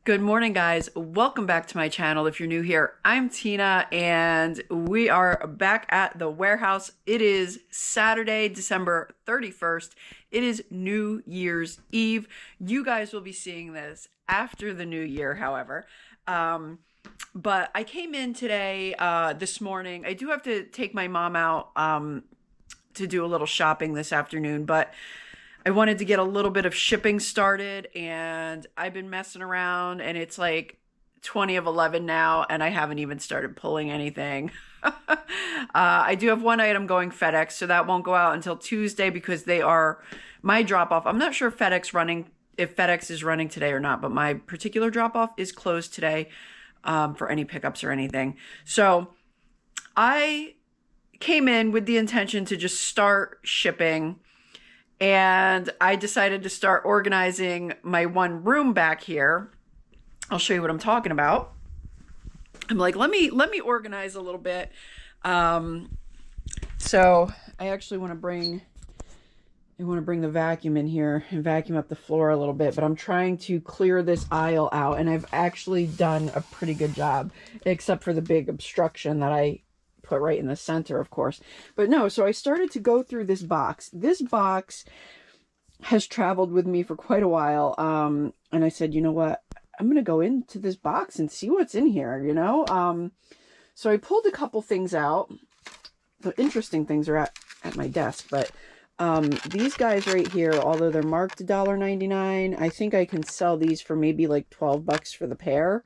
Good morning, guys. Welcome back to my channel. If you're new here, I'm Tina and we are back at the warehouse. It is Saturday, December 31st. It is New Year's Eve. You guys will be seeing this after the new year, however. But I came in today, this morning. I do have to take my mom out to do a little shopping this afternoon, but I wanted to get a little bit of shipping started, and I've been messing around, and it's like 20 of 11 now, and I haven't even started pulling anything. I do have one item going FedEx, so that won't go out until Tuesday because they are my drop-off. I'm not sure if FedEx is running today or not, but my particular drop-off is closed today for any pickups or anything. So I came in with the intention to just start shipping. And I decided to start organizing my one room back here. I'll show you what I'm talking about. I'm like, let me organize a little bit. So I actually want to bring the vacuum in here and vacuum up the floor a little bit, but I'm trying to clear this aisle out, and I've actually done a pretty good job, except for the big obstruction that I put right in the center, of course. But no, so I started to go through this box. This box has traveled with me for quite a while. And I said, you know what? I'm going to go into this box and see what's in here, you know? So I pulled a couple things out. The interesting things are at my desk, but these guys right here, although they're marked $1.99, I think I can sell these for maybe like 12 bucks for the pair.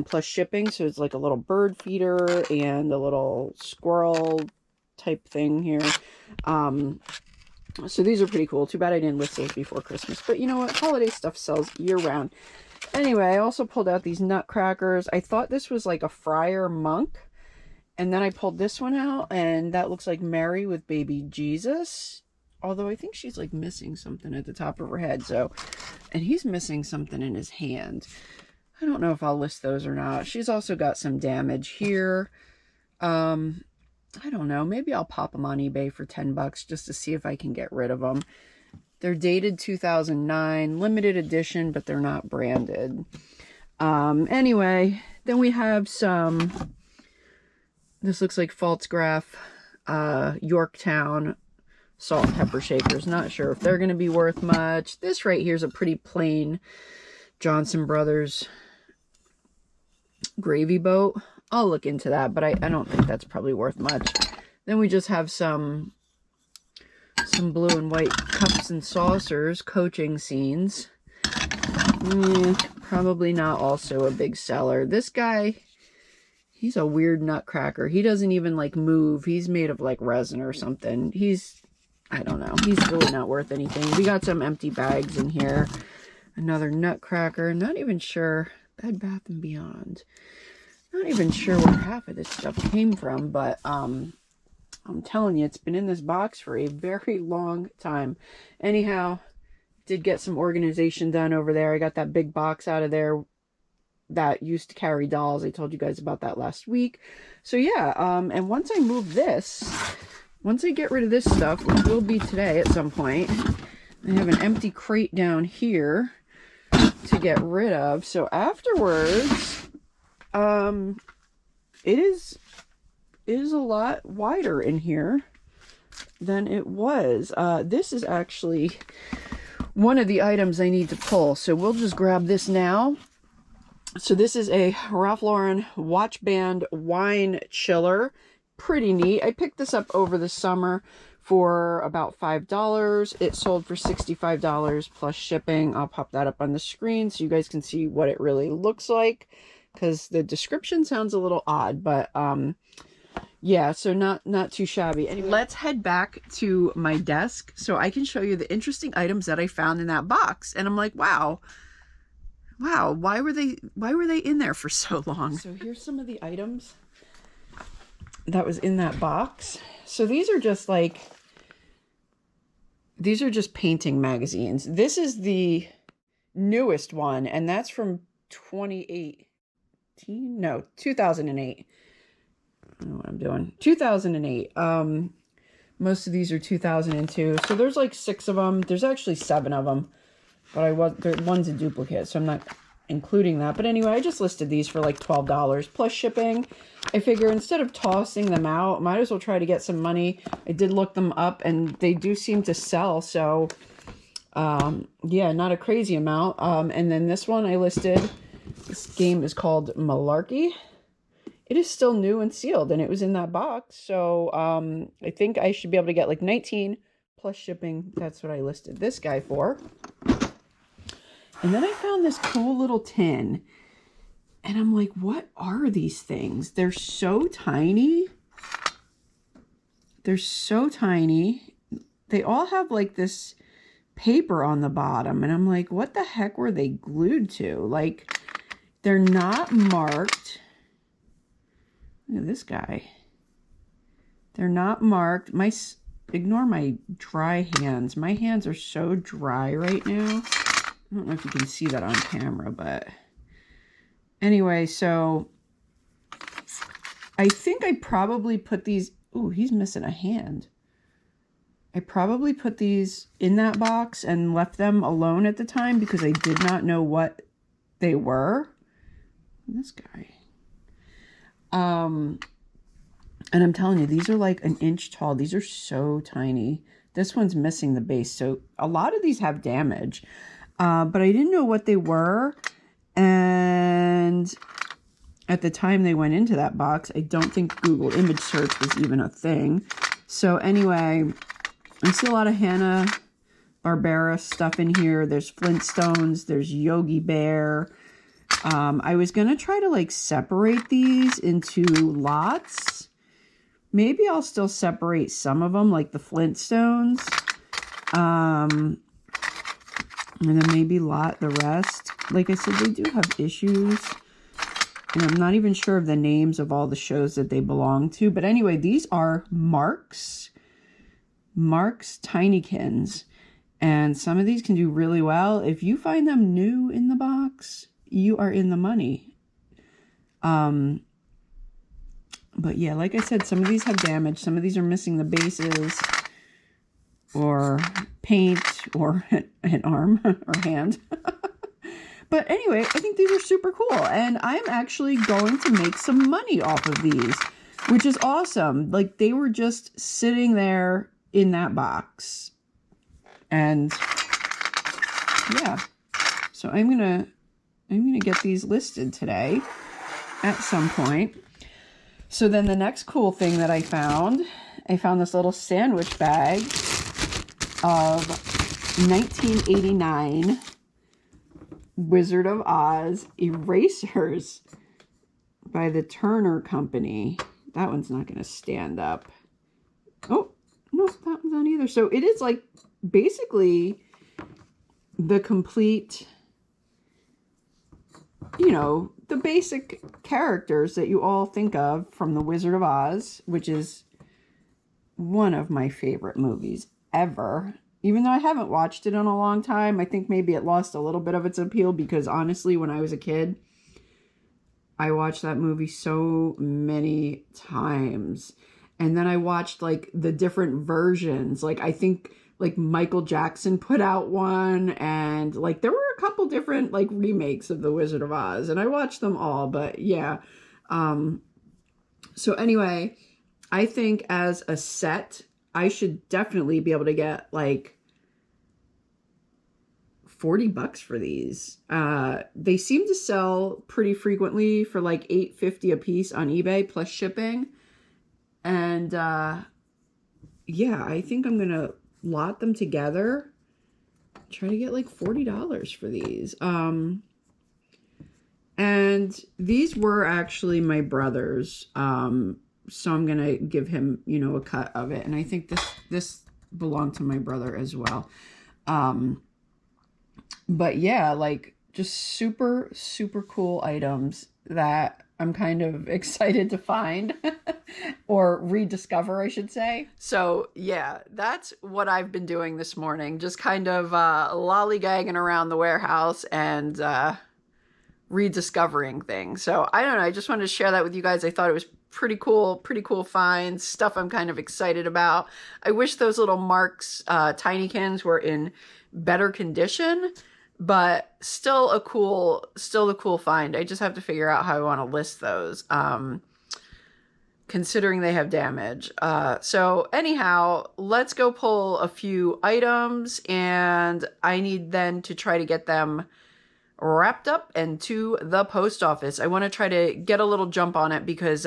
Plus shipping, so it's like a little bird feeder and a little squirrel type thing here. So these are pretty cool. Too bad I didn't list those before Christmas, but you know what? Holiday stuff sells year round. Anyway, I also pulled out these nutcrackers. I thought this was like a friar monk, and then I pulled this one out, and that looks like Mary with baby Jesus. Although I think she's like missing something at the top of her head. So, and he's missing something in his hand. I don't know if I'll list those or not. She's also got some damage here. I don't know. Maybe I'll pop them on eBay for 10 bucks just to see if I can get rid of them. They're dated 2009, limited edition, but they're not branded. Anyway, then we have some, this looks like Pfaltzgraff, Yorktown salt and pepper shakers. Not sure if they're going to be worth much. This right here is a pretty plain Johnson Brothers gravy boat. I'll look into that, but I don't think that's probably worth much. Then we just have some blue and white cups and saucers, coaching scenes. Probably not also a big seller. This guy, he's a weird nutcracker. He doesn't even like move. He's made of like resin or something. I don't know. He's really not worth anything. We got some empty bags in here. Another nutcracker. Not even sure. Bed Bath & Beyond. Not even sure where half of this stuff came from, but I'm telling you, it's been in this box for a very long time. Anyhow, did get some organization done over there. I got that big box out of there that used to carry dolls. I told you guys about that last week. So yeah, and once I move this, once I get rid of this stuff, which will be today at some point, I have an empty crate down here to get rid of. So afterwards, it is a lot wider in here than it was. This is actually one of the items I need to pull, so we'll just grab this now. So this is a Ralph Lauren watch band wine chiller. Pretty neat. I picked this up over the summer for about $5. It sold for $65 plus shipping. I'll pop that up on the screen so you guys can see what it really looks like, because the description sounds a little odd, but yeah, so not too shabby. Anyway, let's head back to my desk so I can show you the interesting items that I found in that box. And I'm like, wow, why were they in there for so long? So here's some of the items that was in that box. So these are just painting magazines. This is the newest one, and that's from 2008. No, 2008. I don't know what I'm doing. 2008. Most of these are 2002. So there's like 6 of them. There's actually 7 of them. But one's a duplicate, so I'm not including that. But anyway, I just listed these for like $12 plus shipping. I figure instead of tossing them out, might as well try to get some money. I did look them up and they do seem to sell. So, yeah, not a crazy amount. And then this one I listed, this game is called Malarkey. It is still new and sealed and it was in that box. So, I think I should be able to get like 19 plus shipping. That's what I listed this guy for. And then I found this cool little tin. And I'm like, what are these things? They're so tiny. They're so tiny. They all have like this paper on the bottom. And I'm like, what the heck were they glued to? Like, they're not marked. Look at this guy. They're not marked. Ignore my dry hands. My hands are so dry right now. I don't know if you can see that on camera, but anyway, so I think I probably put these, ooh, he's missing a hand. I probably put these in that box and left them alone at the time because I did not know what they were. This guy. And I'm telling you, these are like an inch tall. These are so tiny. This one's missing the base. So a lot of these have damage. But I didn't know what they were. And at the time they went into that box, I don't think Google image search was even a thing. So anyway, I see a lot of Hanna-Barbera stuff in here. There's Flintstones. There's Yogi Bear. I was going to try to like separate these into lots. Maybe I'll still separate some of them like the Flintstones. And then maybe lot the rest. Like I said, they do have issues. And I'm not even sure of the names of all the shows that they belong to. But anyway, these are Mark's Tinykins. And some of these can do really well. If you find them new in the box, you are in the money. But yeah, like I said, some of these have damage. Some of these are missing the bases. Or paint, or an arm, or hand. But anyway, I think these are super cool. And I'm actually going to make some money off of these, which is awesome. Like, they were just sitting there in that box. And yeah. So I'm gonna get these listed today at some point. So then the next cool thing that I found this little sandwich bag of 1989 Wizard of Oz erasers by the Turner Company. That one's not going to stand up. Oh, no, that one's not either. So it is like basically the complete, you know, the basic characters that you all think of from the Wizard of Oz, which is one of my favorite movies ever. Even though I haven't watched it in a long time, I think maybe it lost a little bit of its appeal because honestly, when I was a kid, I watched that movie so many times. And then I watched like the different versions. Like I think like Michael Jackson put out one, and like there were a couple different like remakes of The Wizard of Oz, and I watched them all. But yeah. So anyway, I think as a set, I should definitely be able to get like $40 for these. They seem to sell pretty frequently for like $8.50 a piece on eBay plus shipping. And yeah, I think I'm gonna lot them together, try to get like $40 for these. And these were actually my brother's. So I'm going to give him, you know, a cut of it. And I think this belonged to my brother as well. But yeah, like just super, super cool items that I'm kind of excited to find or rediscover, I should say. So yeah, that's what I've been doing this morning. Just kind of lollygagging around the warehouse and rediscovering things. So I don't know. I just wanted to share that with you guys. I thought it was pretty cool finds, stuff I'm kind of excited about. I wish those little Mark's Tinykins were in better condition, but still a cool find. I just have to figure out how I want to list those. Considering they have damage. So anyhow, let's go pull a few items, and I need then to try to get them wrapped up and to the post office. I want to try to get a little jump on it because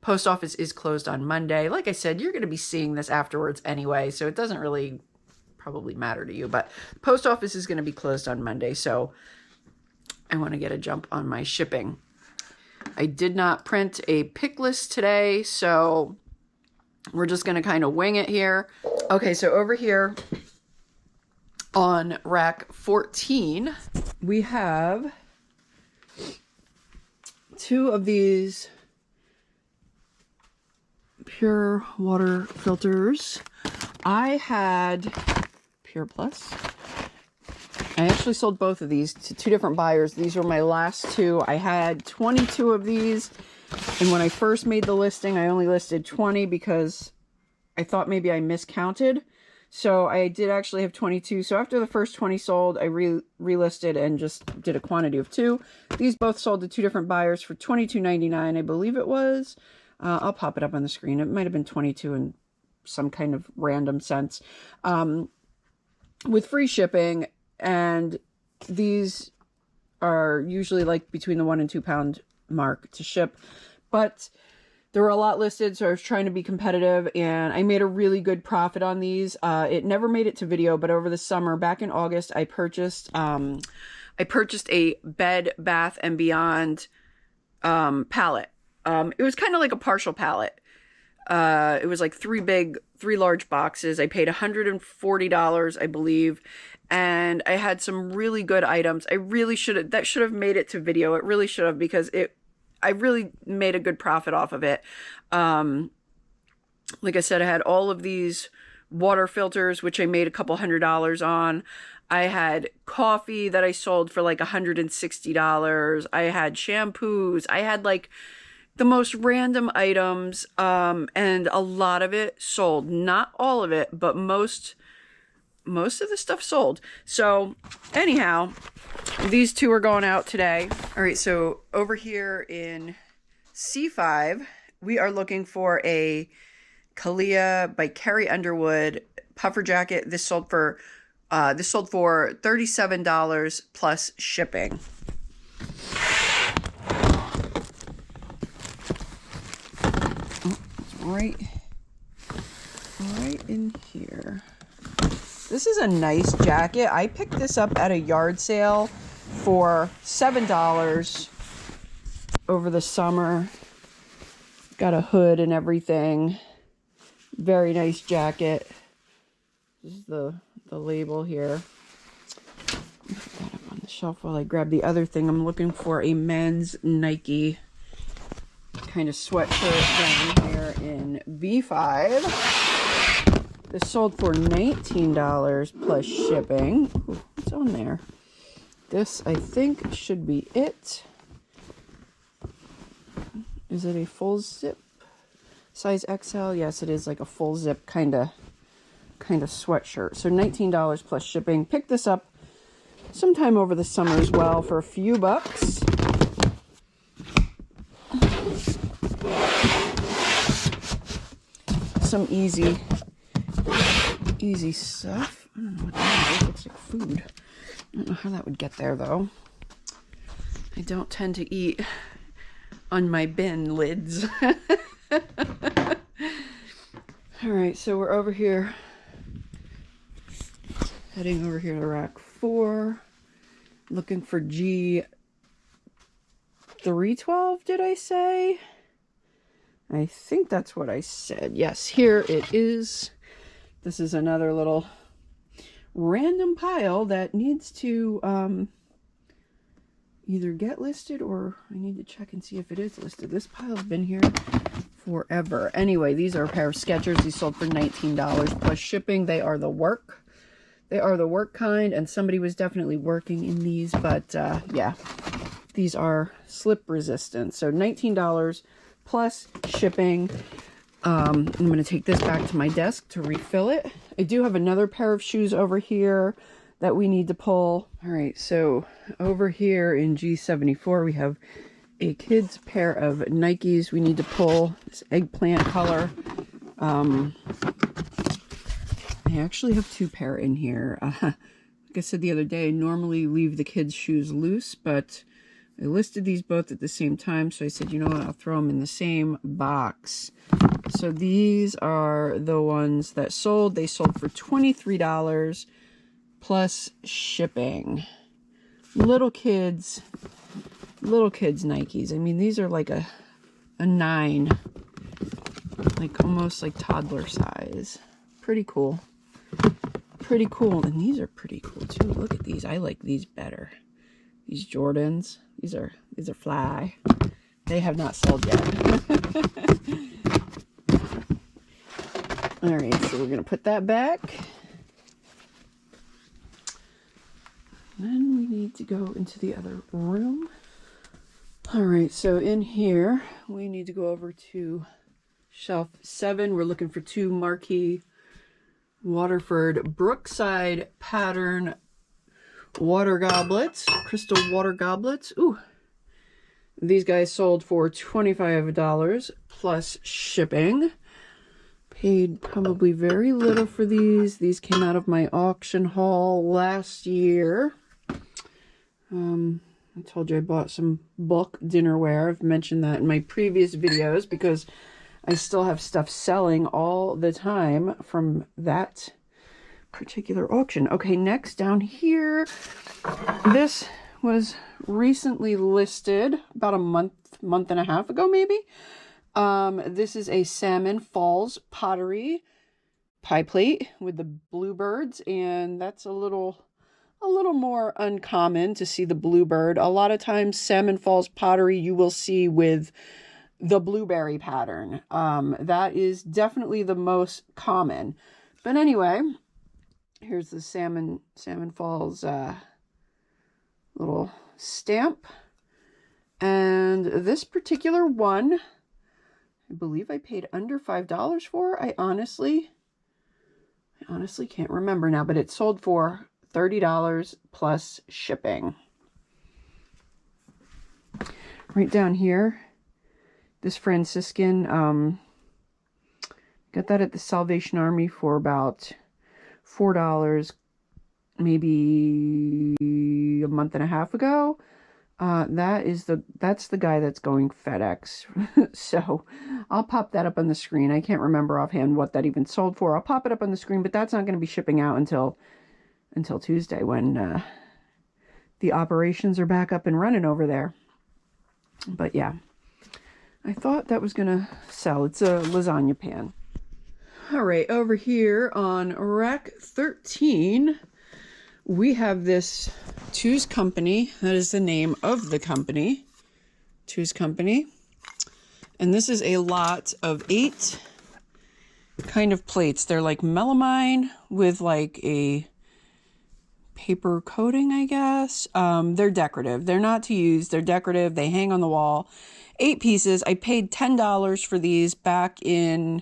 post office is closed on Monday. Like I said, you're going to be seeing this afterwards anyway, so it doesn't really probably matter to you, but post office is going to be closed on Monday, so I want to get a jump on my shipping. I did not print a pick list today, so we're just going to kind of wing it here. Okay, so over here on rack 14, we have 2 of these pure water filters. I had Pure Plus. I actually sold both of these to 2 different buyers. These were my last 2. I had 22 of these, and when I first made the listing, I only listed 20 because I thought maybe I miscounted. So I did actually have 22. So after the first 20 sold, I relisted and just did a quantity of 2. These both sold to 2 different buyers for $22.99, I believe it was. I'll pop it up on the screen. It might have been 22 in some kind of random sense. With free shipping. And these are usually like between the 1 and 2 pound mark to ship, but there were a lot listed, so I was trying to be competitive, and I made a really good profit on these. It never made it to video, but over the summer, back in August, I purchased a Bed Bath & Beyond palette. It was kind of like a partial palette. It was like 3 large boxes. I paid $140, I believe. And I had some really good items. That should have made it to video. It really should have, because I really made a good profit off of it. Like I said, I had all of these water filters, which I made a couple $100 on. I had coffee that I sold for like $160. I had shampoos. I had like the most random items, and a lot of it sold. Not all of it, but most of the stuff sold. So anyhow, these 2 are going out today. All right, so over here in C5, we are looking for a Kalia by Carrie Underwood puffer jacket. This sold for $37 plus shipping. Right in here. This is a nice jacket. I picked this up at a yard sale for $7 over the summer. Got a hood and everything. Very nice jacket. This is the label here. Put that up on the shelf while I grab the other thing. I'm looking for a men's Nike kind of sweatshirt down here in V5. This sold for $19 plus shipping. Ooh, what's on there? This, I think, should be it. Is it a full zip? Size XL? Yes, it is like a full zip kind of sweatshirt. So $19 plus shipping. Picked this up sometime over the summer as well for a few bucks. Some easy stuff. I don't know what that is. It looks like food. I don't know how that would get there, though. I don't tend to eat on my bin lids. All right, so we're over here, heading over here to rack 4, looking for G312, did I say? I think that's what I said. Yes, here it is. This is another little random pile that needs to either get listed, or I need to check and see if it is listed. This pile's been here forever. Anyway, these are a pair of Skechers. These sold for $19 plus shipping. They are the work. They are the work kind, and somebody was definitely working in these, but yeah, these are slip resistant. So $19 plus shipping. I'm going to take this back to my desk to refill it. I do have another pair of shoes over here. that we need to pull. All right, so over here in G74, we have a kid's pair of Nikes we need to pull. This eggplant color. I actually have 2 pair in here. Like I said the other day, I normally leave the kids' shoes loose, but I listed these both at the same time, so I said, you know what, I'll throw them in the same box. So these are the ones that sold. They sold for $23 plus shipping. Little kids Nikes. I mean, these are like a 9, like almost like toddler size. Pretty cool. Pretty cool. And these are pretty cool too. Look at these. I like these better. These Jordans. These are fly. They have not sold yet. All right, so we're gonna put that back. Then we need to go into the other room. All right, so in here, we need to go over to shelf 7. We're looking for 2 marquee Waterford Brookside pattern water goblets, crystal water goblets. Ooh, these guys sold for $25 plus shipping. Paid probably very little for these. These came out of my auction haul last year. I told you I bought some bulk dinnerware. I've mentioned that in my previous videos because I still have stuff selling all the time from that particular auction. Okay, next down here, this was recently listed about a month and a half ago, maybe. This is a Salmon Falls pottery pie plate with the bluebirds, and that's a little more uncommon to see the bluebird. A lot of times Salmon Falls pottery you will see with the blueberry pattern. That is definitely the most common. But anyway, here's the Salmon Falls little stamp. And this particular one, I believe I paid under $5 for. I honestly can't remember now, but it sold for $30 plus shipping. Right down here, this Franciscan, got that at the Salvation Army for about $4, maybe a month and a half ago. That's the guy that's going FedEx. So I'll pop that up on the screen. I can't remember offhand what that even sold for. I'll pop it up on the screen, but that's not going to be shipping out until Tuesday when the operations are back up and running over there. But yeah, I thought that was going to sell. It's a lasagna pan. All right, over here on rack 13, we have this Two's Company. That is the name of the company. Two's Company. And this is a lot of 8 kind of plates. They're like melamine with like a paper coating, I guess. They're decorative. They're not to use. They're decorative. They hang on the wall. 8 pieces. I paid $10 for these back in,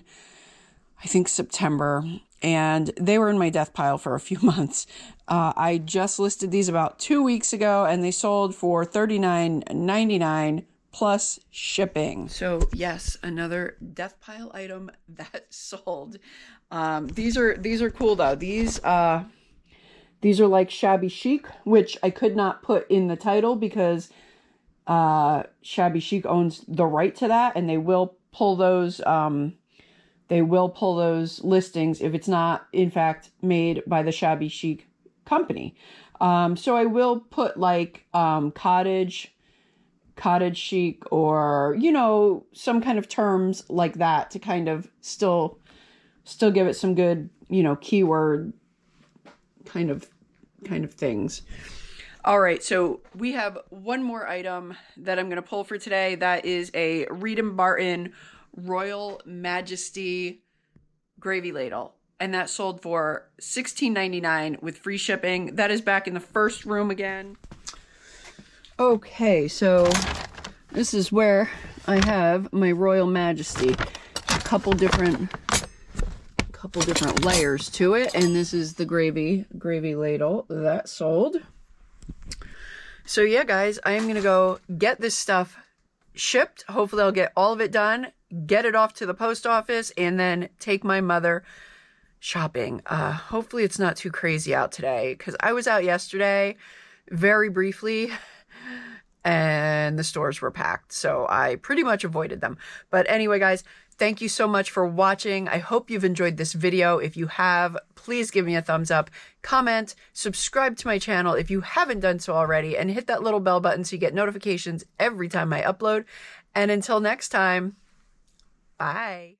I think, September. And they were in my death pile for a few months. I just listed these about 2 weeks ago, and they sold for $39.99 plus shipping. So yes, another death pile item that sold. These are cool though. These are like shabby chic, which I could not put in the title because shabby chic owns the right to that, and they will pull those. They will pull those listings if it's not, in fact, made by the Shabby Chic company. So I will put like cottage chic, or, you know, some kind of terms like that to kind of still give it some good, you know, keyword kind of things. All right, so we have one more item that I'm going to pull for today. That is a Reed & Barton Royal Majesty gravy ladle, and that sold for $16.99 with free shipping. That is back in the first room again. Okay, so this is where I have my Royal Majesty. A couple different couple different layers to it. And this is the gravy ladle that sold. So yeah, guys, I am going to go get this stuff shipped. Hopefully I'll get all of it done, get it off to the post office, and then take my mother shopping. Hopefully it's not too crazy out today, because I was out yesterday very briefly and the stores were packed, so I pretty much avoided them. But anyway, guys, thank you so much for watching. I hope you've enjoyed this video. If you have, please give me a thumbs up, comment, subscribe to my channel if you haven't done so already, and hit that little bell button so you get notifications every time I upload. And until next time, bye.